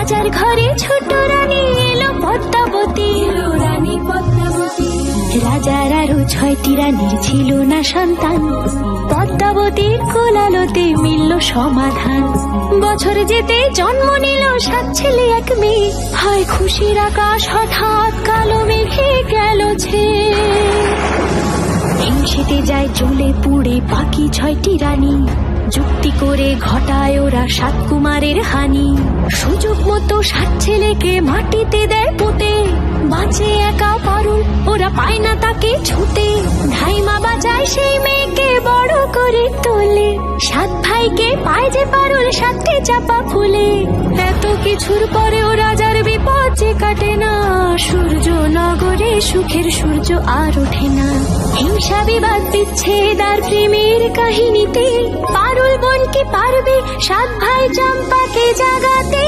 রাজার ঘরে ছোট রানী এলো পদ্মাবতী, রানী পদ্মাবতী। রাজার আরো 6টি রানীর ছিল না সন্তান, পদ্মাবতীর কোলালোতে মিলল সমাধান। বছর যেতে জন্ম নিল 7 ছেলে 1 মেয়ে, হয় খুশির আকাশ হঠাৎ কালো মেঘে গেল ছেয়ে। হিংসেতে যায় জ্বলে পুড়ে বাকি 6টি রানী, যুক্তি করে ঘটায় ওরা 7 কুমারের হানি। সুযোগ মতো 7 ছেলেকে মাটিতে দেয় পুঁতে, বাঁচে একা পারুল, ওরা পায় না তাকে ছুতে। ধাইমা বাঁচায় সেই মেয়েকে বড় করে তোলে, 7 ভাইকে পায় যে পারুল 7টি চাপা ফুলে। এত কিছুর পরেও রাজার বিপদ যে কাটে না, সূর্য নগরে সুখের সূর্য আর ওঠে না। হিংসা বিবাদ বিচ্ছেদ আর প্রেমের কাহিনীতে পারুল বোন কি পারবে 7 ভাই চম্পাকে জাগাতে।